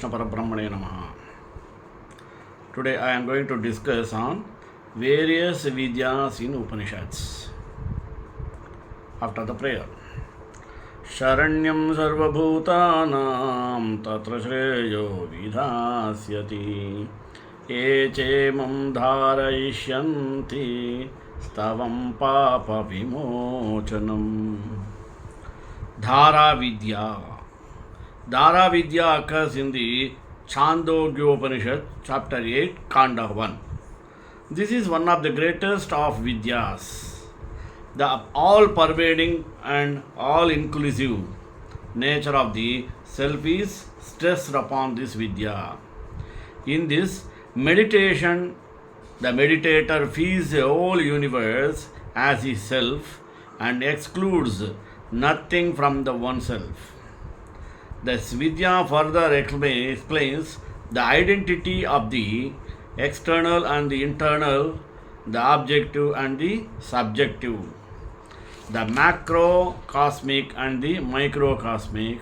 Krishna Parabrahmane Namaha. Today I am going to discuss on various Vidyas in Upanishads. After the prayer. Sharanyam sarvabhutanam tatra shreyo vidhasyati echemam dharayishyanti stavam papa vimochanam. Dhara Vidya. Dhara Vidya occurs in the Chandogya Upanishad, chapter 8, Kanda 1. This is one of the greatest of Vidyas. The all-pervading and all-inclusive nature of the self is stressed upon this Vidya. In this meditation, the meditator feels the whole universe as his self and excludes nothing from the oneself. This Vidya further explains the identity of the external and the internal, the objective and the subjective, the macrocosmic and the microcosmic,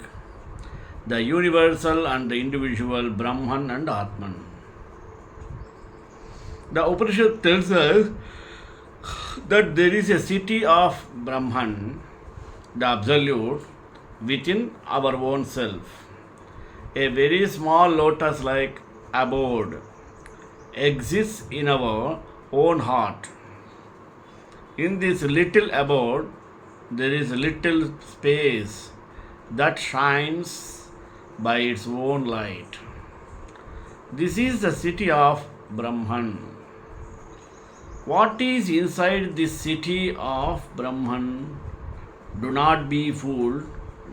the universal and the individual, Brahman and Atman. The Upanishad tells us that there is a city of Brahman, the Absolute, within our own self. A very small lotus-like abode exists in our own heart. In this little abode, there is little space that shines by its own light. This is the city of Brahman. What is inside this city of Brahman? Do not be fooled.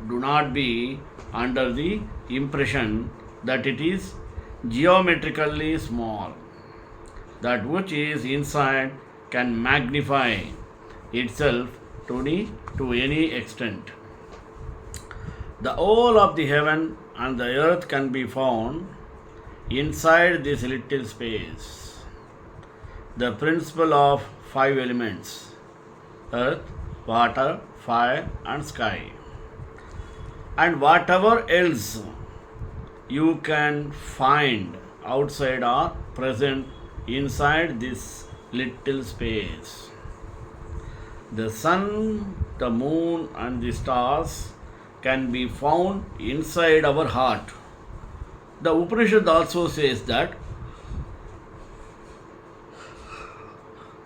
Do not be under the impression that it is geometrically small. That which is inside can magnify itself to any extent. The whole of the heaven and the earth can be found inside this little space. The principle of 5 elements: earth, water, fire and sky. And whatever else you can find outside are present inside this little space. The sun, the moon and the stars can be found inside our heart. The Upanishad also says that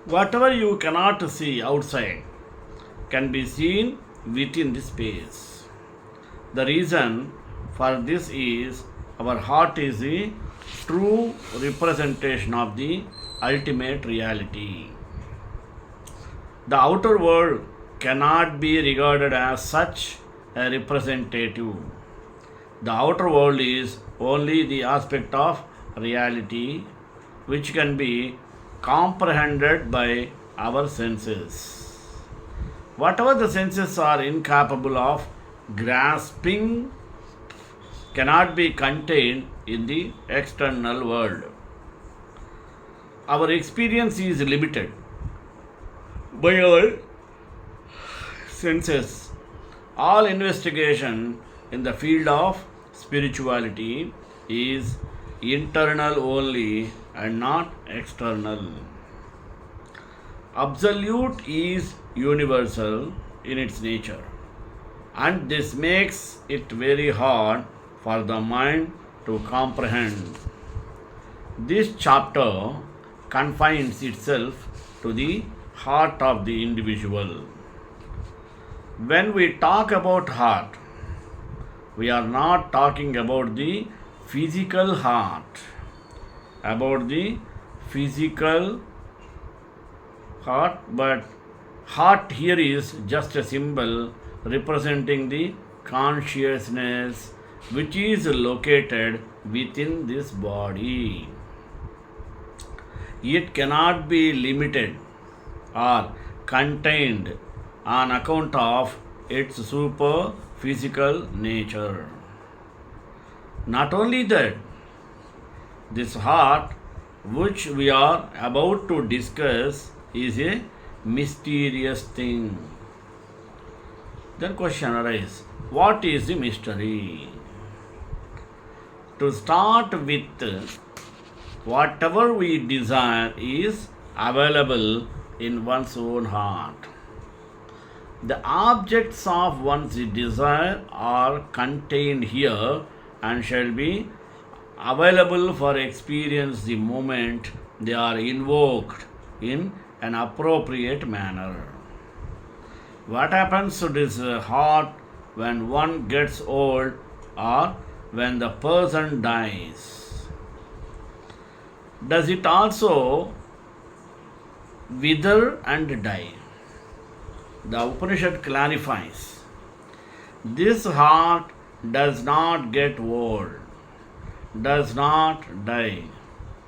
whatever you cannot see outside can be seen within this space. The reason for this is our heart is the true representation of the ultimate reality. The outer world cannot be regarded as such a representative. The outer world is only the aspect of reality which can be comprehended by our senses. Whatever the senses are incapable of grasping cannot be contained in the external world. Our experience is limited by our senses. All investigation in the field of spirituality is internal only and not external. Absolute is universal in its nature, and this makes it very hard for the mind to comprehend. This chapter confines itself to the heart of the individual. When we talk about heart, we are not talking about the physical heart, but heart here is just a symbol representing the consciousness which is located within this body. It cannot be limited or contained on account of its super-physical nature. Not only that, this heart which we are about to discuss is a mysterious thing. Then question arises, what is the mystery? To start with, whatever we desire is available in one's own heart. The objects of one's desire are contained here and shall be available for experience the moment they are invoked in an appropriate manner. What happens to this heart when one gets old or when the person dies? Does it also wither and die? The Upanishad clarifies, this heart does not get old, does not die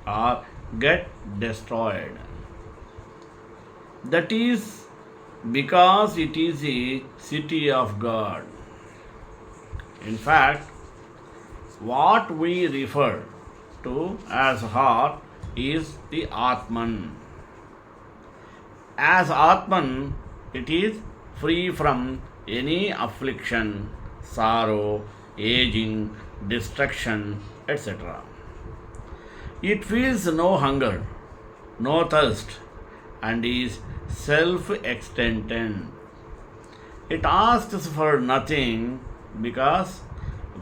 or get destroyed. That is because it is the city of God. In fact, what we refer to as heart is the Atman. As Atman, it is free from any affliction, sorrow, aging, destruction, etc. It feels no hunger, no thirst, and is self-extended. It asks for nothing because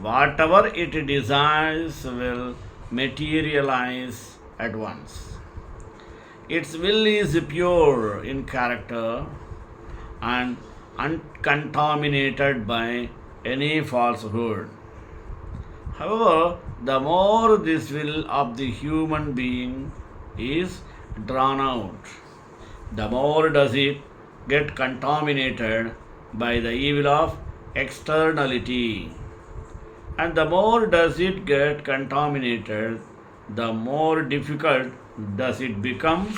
whatever it desires will materialize at once. Its will is pure in character and uncontaminated by any falsehood. However, the more this will of the human being is drawn out, the more does it get contaminated by the evil of externality. And the more does it get contaminated, the more difficult does it become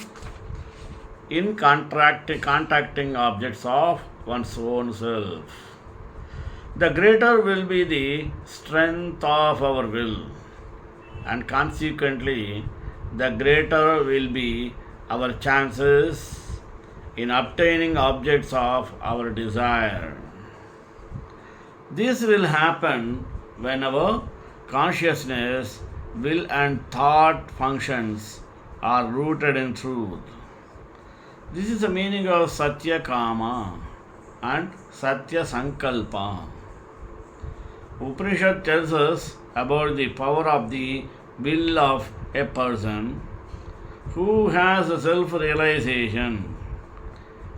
in contacting objects of one's own self. The greater will be the strength of our will, and consequently, the greater will be our chances in obtaining objects of our desire. This will happen when our consciousness, will, and thought functions are rooted in truth. This is the meaning of Satya Kama and Satya Sankalpa. Upanishad tells us about the power of the will of a person who has a self-realization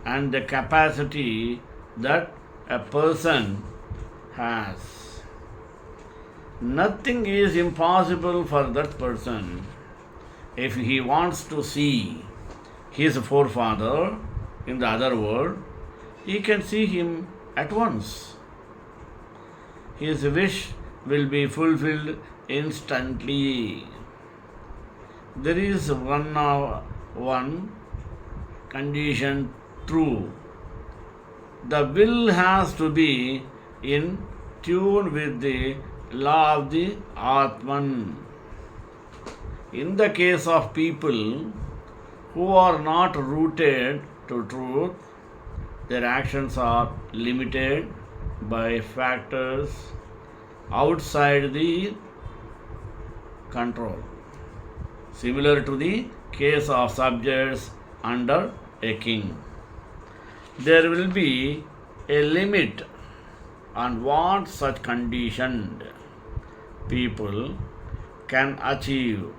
and the capacity that a person has. Nothing is impossible for that person if he wants to see his forefather in the other world. He can see him at once. His wish will be fulfilled instantly. There is one condition true. The will has to be in tune with the law of the Atman. In the case of people who are not rooted to truth, their actions are limited by factors outside the control, similar to the case of subjects under a king. There will be a limit on what such conditioned people can achieve.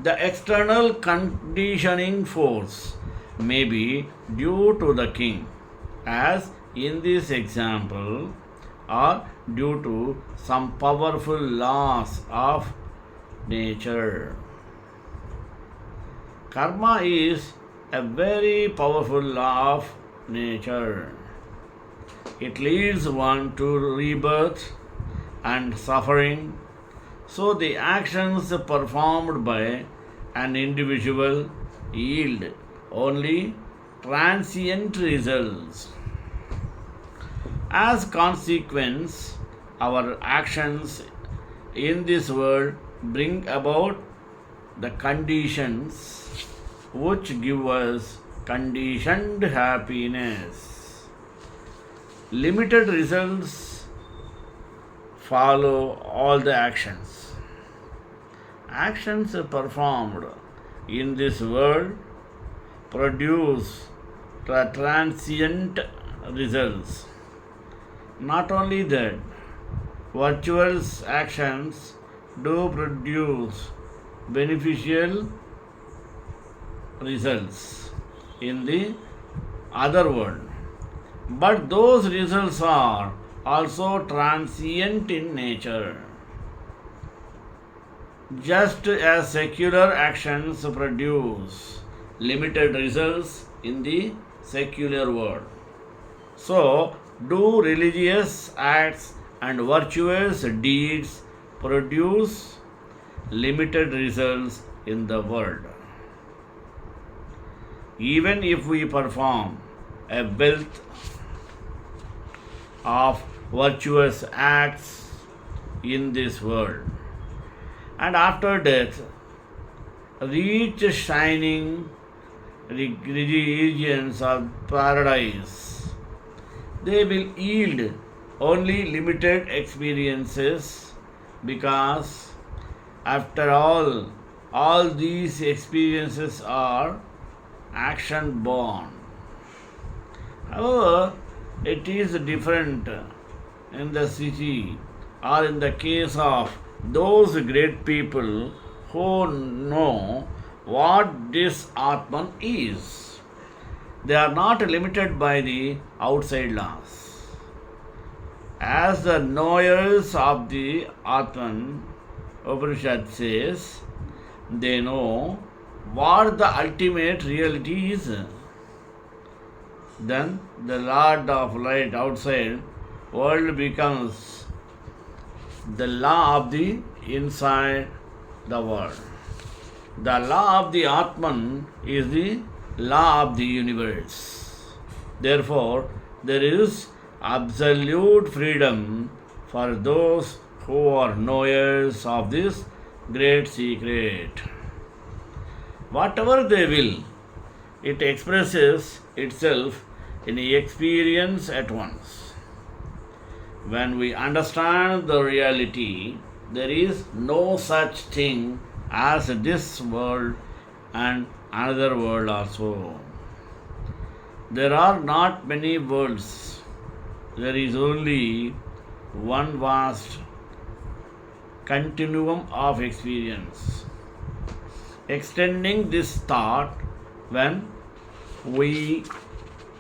The external conditioning force may be due to the king, as in this example, or due to some powerful laws of nature. Karma is a very powerful law of nature. It leads one to rebirth and suffering, so the actions performed by an individual yield only transient results. As consequence, our actions in this world bring about the conditions which give us conditioned happiness. Limited results follow all the actions. Actions performed in this world produce transient results. Not only that, virtual actions do produce beneficial results in the other world. But those results are also transient in nature. Just as secular actions produce limited results in the secular world, so do religious acts and virtuous deeds produce limited results in the world. Even if we perform a wealth of virtuous acts in this world, and after death reach shining regions of paradise, they will yield only limited experiences because, after all these experiences are action born. However, it is different in the city or in the case of those great people who know what this Atman is. They are not limited by the outside laws. As the knowers of the Atman, Upanishad says, they know what the ultimate reality is. Then the Lord of light outside world becomes the law of the inside the world. The law of the Atman is the law of the universe. Therefore, there is absolute freedom for those who are knowers of this great secret. Whatever they will, it expresses itself in experience at once. When we understand the reality, there is no such thing as this world and another world also. There are not many worlds. There is only one vast continuum of experience. Extending this thought, when we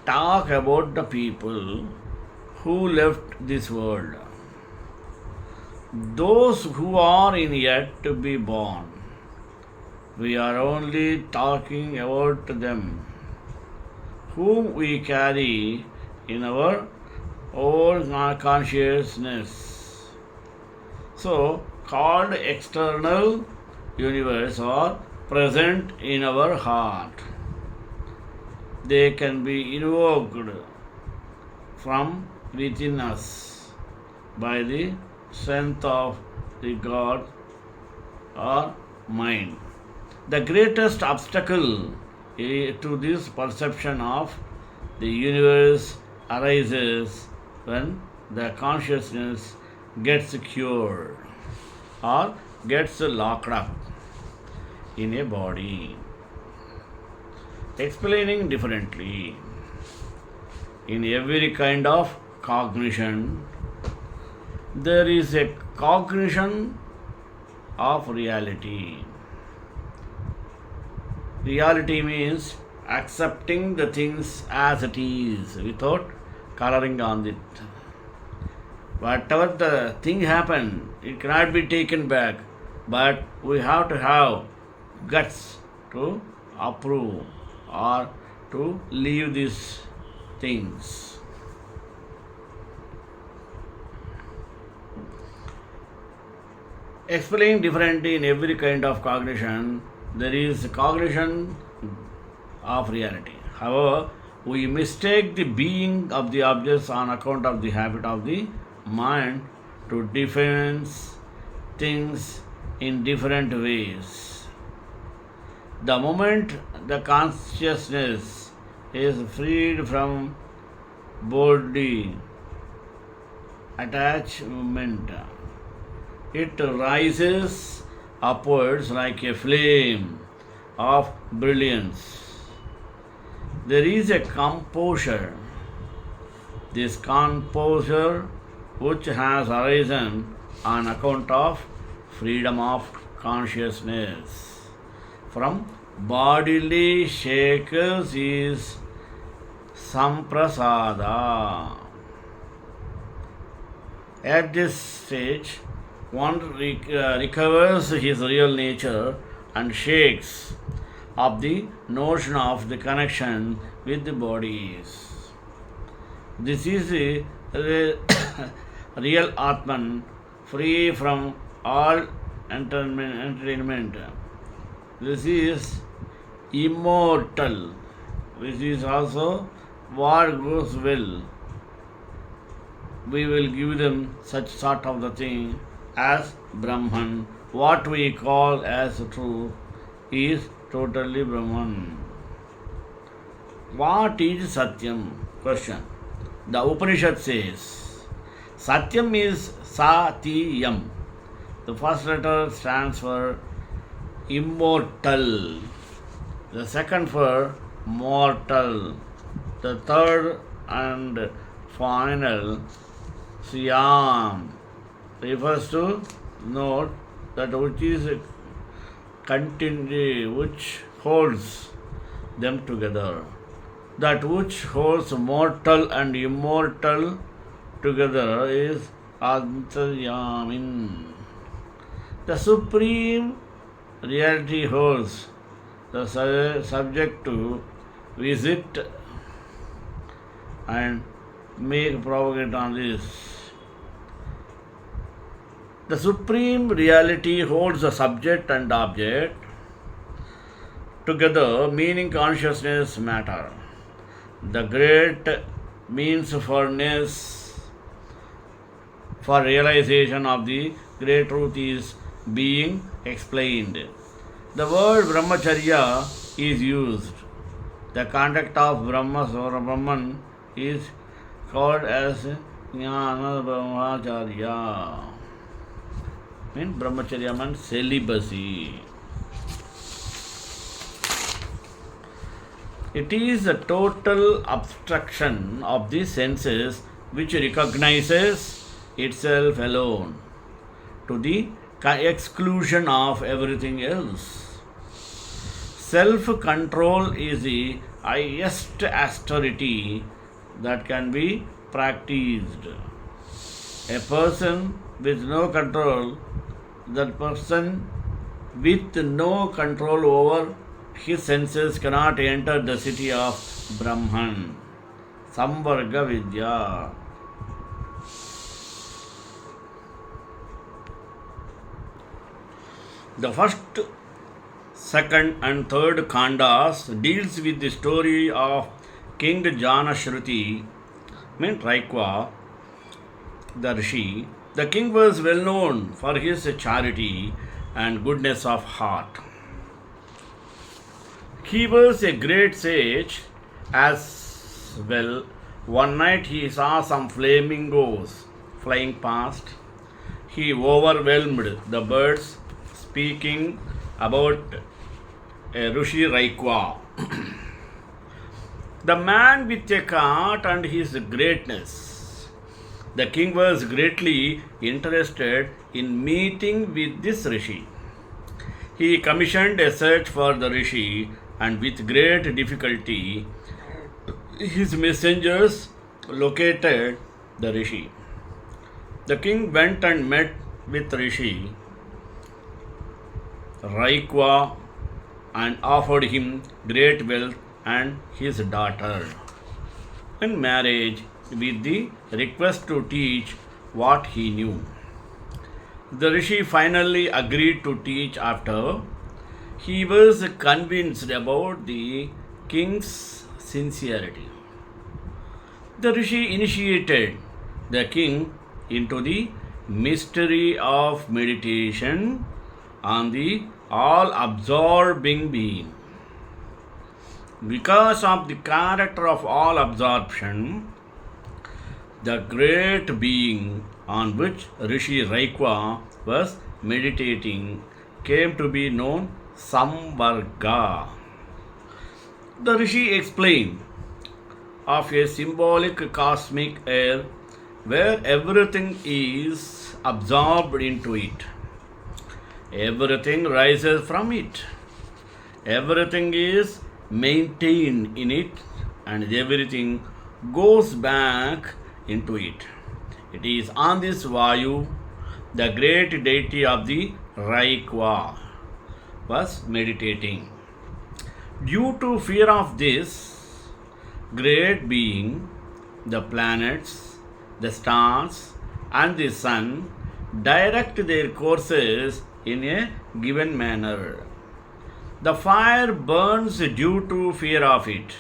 talk about the people who left this world, those who are in yet to be born, we are only talking about them, whom we carry in our own consciousness. So, called external universe or present in our heart. They can be invoked from within us by the strength of the God or mind. The greatest obstacle to this perception of the universe arises when the consciousness gets cured or gets locked up in a body. Explaining differently, in every kind of cognition, there is a cognition of reality. Reality means accepting the things as it is without coloring on it. Whatever the thing happened, it cannot be taken back, but we have to have guts to approve or to leave these things. Explain differently, in every kind of cognition, there is cognition of reality. However, we mistake the being of the objects on account of the habit of the mind to define things in different ways. The moment the consciousness is freed from body attachment, it rises upwards like a flame of brilliance. There is a composure. This composure which has arisen on account of freedom of consciousness from bodily shakers is samprasada. At this stage, one recovers his real nature and shakes off the notion of the connection with the bodies. This is the real Atman, free from all entertainment. This is immortal. This is also what goes well. We will give them such sort of the thing as Brahman. What we call as truth is totally Brahman. What is Satyam? Question. The Upanishad says Satyam is Satiyam. The first letter stands for immortal. The second for mortal. The third and final Siyam refers to note that which is continued, which holds them together. That which holds mortal and immortal together is Antaryamin. The supreme reality holds the subject to visit and make propagate on this. The supreme reality holds the subject and object together, meaning consciousness matter. The great means furnace for realization of the great truth is being explained. The word brahmacharya is used. The conduct of Brahman is called as jnana brahmacharya. Means brahmacharya means celibacy. It is a total obstruction of the senses which recognizes itself alone to the exclusion of everything else. Self-control is the highest austerity that can be practiced. A person with no control, that person with no control over his senses cannot enter the city of Brahman. Samvarga Vidya. The first, second and third khandas deals with the story of King Janashruti, meant Raikwa, the Rishi. The king was well known for his charity and goodness of heart. He was a great sage as well. One night he saw some flamingos flying past. He overwhelmed the birds, speaking about Rishi Raikwa, the man with a cart and his greatness. The king was greatly interested in meeting with this Rishi. He commissioned a search for the Rishi, and with great difficulty his messengers located the Rishi. The king went and met with Rishi Raikwa and offered him great wealth and his daughter in marriage with the request to teach what he knew. The Rishi finally agreed to teach after he was convinced about the king's sincerity. The Rishi initiated the king into the mystery of meditation on the all-absorbing being. Because of the character of all absorption, the great being on which Rishi Raikwa was meditating came to be known Samvarga. The Rishi explained of a symbolic cosmic air where everything is absorbed into it. Everything rises from it. Everything is maintained in it and everything goes back into it. It is on this Vayu, the great deity of the Raikva, was meditating. Due to fear of this great being, the planets, the stars, and the sun direct their courses in a given manner. The fire burns due to fear of it,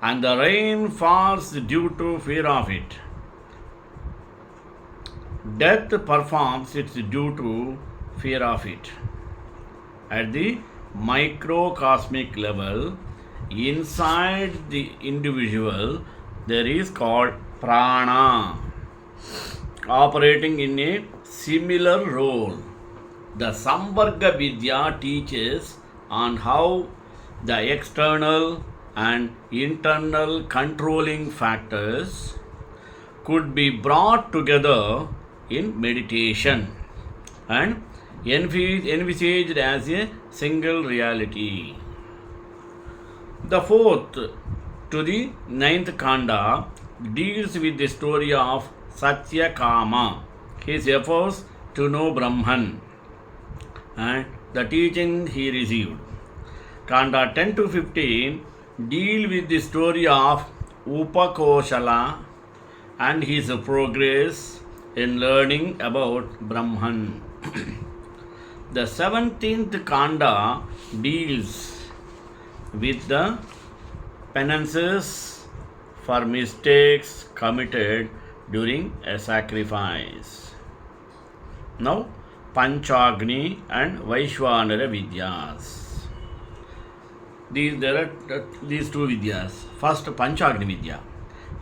and the rain falls due to fear of it. Death performs its due to fear of it. At the microcosmic level, inside the individual, there is called prana, operating in a similar role. The Samvarga Vidya teaches on how the external and internal controlling factors could be brought together in meditation and envisaged as a single reality. The fourth to the ninth kanda deals with the story of Satyakama, his efforts to know Brahman, and the teaching he received. Kanda 10 to 15 deal with the story of Upakoshala and his progress in learning about Brahman. The 17th Kanda deals with the penances for mistakes committed during a sacrifice. Now, Panchagni and Vaishwanara Vidyas. There are these two Vidyas. First, Panchagni Vidya.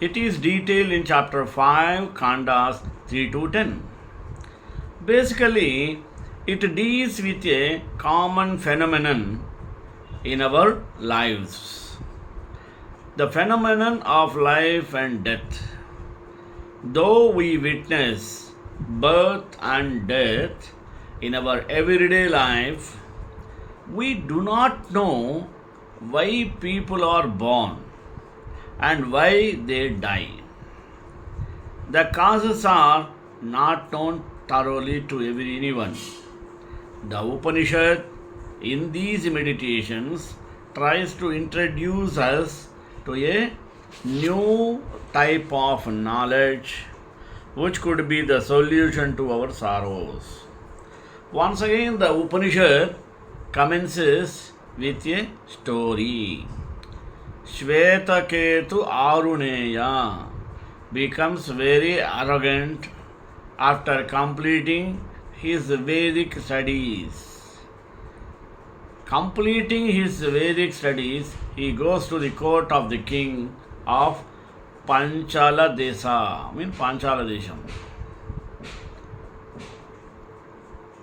It is detailed in chapter 5, Kandas 3 to 10. Basically, it deals with a common phenomenon in our lives. The phenomenon of life and death. Though we witness birth and death in our everyday life, we do not know why people are born and why they die. The causes are not known thoroughly to anyone. The Upanishad in these meditations tries to introduce us to a new type of knowledge which could be the solution to our sorrows. Once again, the Upanishad commences with a story. Shvetaketu Aruneya becomes very arrogant after completing his Vedic studies. Completing his Vedic studies, he goes to the court of the king of Panchala Desa, Panchala Desham.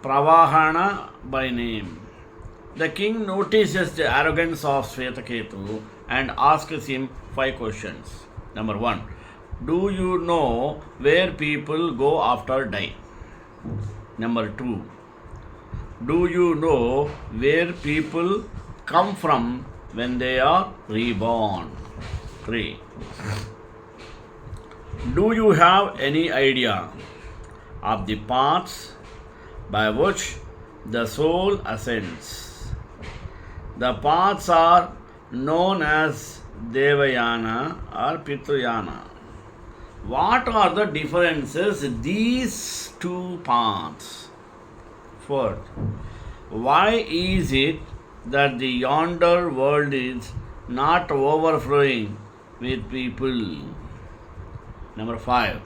Pravahana by name. The king notices the arrogance of Shvetaketu and asks him 5 questions. Number 1. Do you know where people go after die? Number 2. Do you know where people come from when they are reborn? 3. Do you have any idea of the paths by which the soul ascends? The paths are known as Devayana or Pitruyana. What are the differences in these two paths? Fourth, why is it that the yonder world is not overflowing with people? Number 5,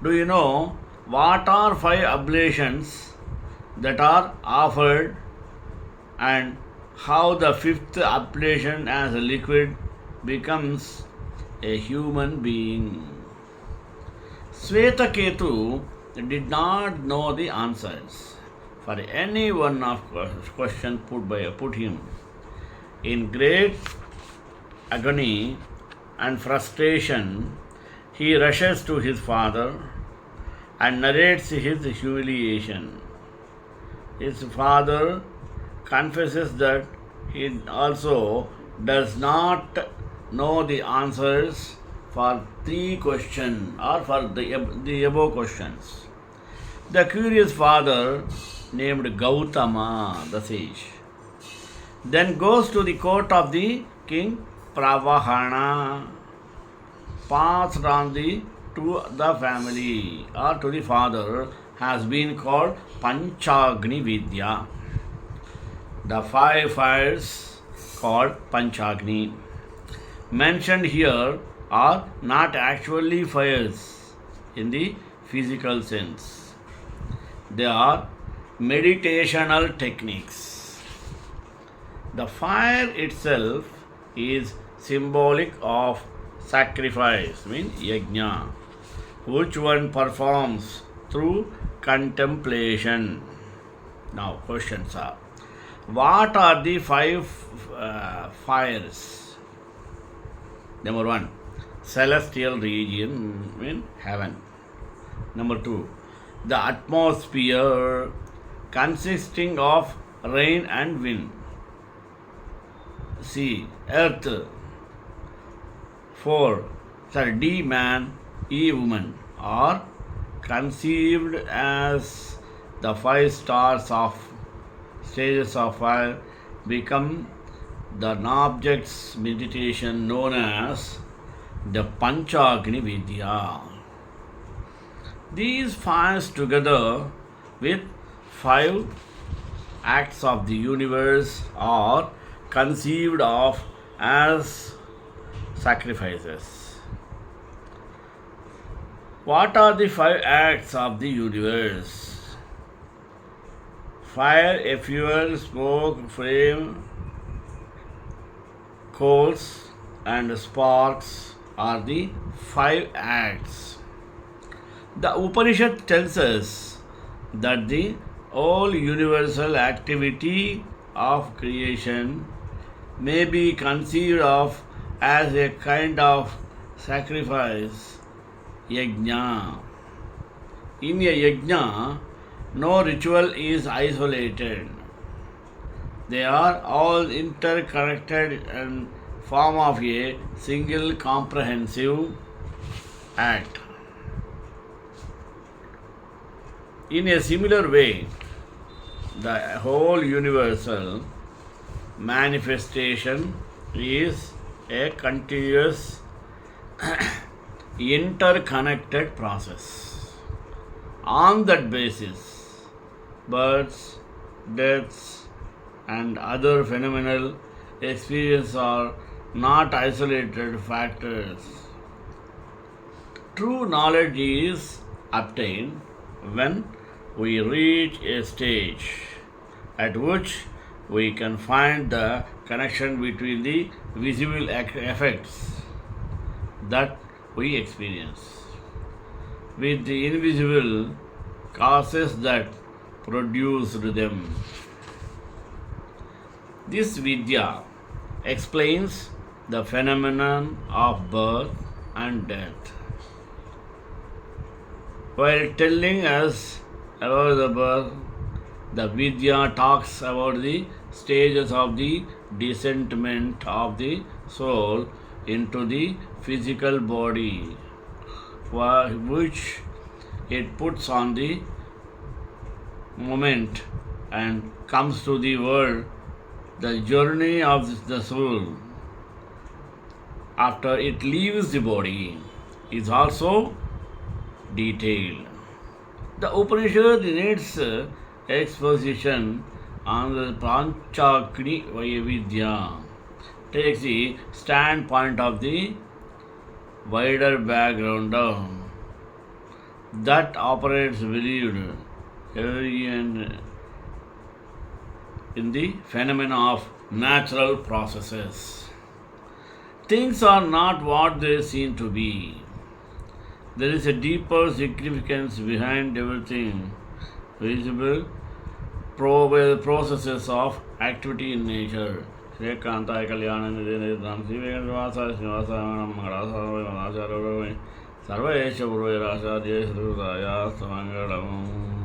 do you know what are 5 oblations that are offered and how the 5th oblation as a liquid becomes a human being? Shvetaketu did not know the answers. for any one of question put him. In great agony and frustration, he rushes to his father and narrates his humiliation. His father confesses that he also does not know the answers for three questions or for the above questions. The curious father, named Gautama, the sage, then goes to the court of the king Pravahana, passed on to the family or to the father, has been called Panchagni Vidya. The five fires called Panchagni mentioned here are not actually fires in the physical sense. They are meditational techniques. The fire itself is symbolic of sacrifice, means yajna, which one performs through contemplation. Now, questions are: what are the five fires? Number one, celestial region, means heaven. Number two, the atmosphere consisting of rain and wind. C, earth. 4. D, man, E, woman, are conceived as the five stars of stages of fire become the object's meditation known as the Panchagni Vidya. These fires, together with five acts of the universe, are conceived of as sacrifices. What are the five acts of the universe? Fire, a fuel, smoke, flame, coals, and sparks are the five acts. The Upanishad tells us that the all universal activity of creation may be conceived of as a kind of sacrifice, yajna. In a yajna, no ritual is isolated. They are all interconnected and form of a single comprehensive act. In a similar way, the whole universal manifestation is a continuous interconnected process. On that basis, births, deaths, and other phenomenal experiences are not isolated factors. True knowledge is obtained when we reach a stage at which we can find the connection between the visible effects that we experience with the invisible causes that produced them. This Vidya explains the phenomenon of birth and death. While telling us about the birth, the Vidya talks about the stages of the descentment of the soul into the physical body, which it puts on the moment and comes to the world. The journey of the soul after it leaves the body is also detailed. The Upanishad in its exposition on the Panchagni Vidya takes the standpoint of the wider background that operates believed in the phenomena of natural processes. Things are not what they seem to be. There is a deeper significance behind everything visible processes of activity in nature. Srikanthaya Kalyana Nidhinam Sivekavasa Srivasa Mangalasarva Manacharva Sarvesha Purvaya Rasha Desh Daya Samangalam.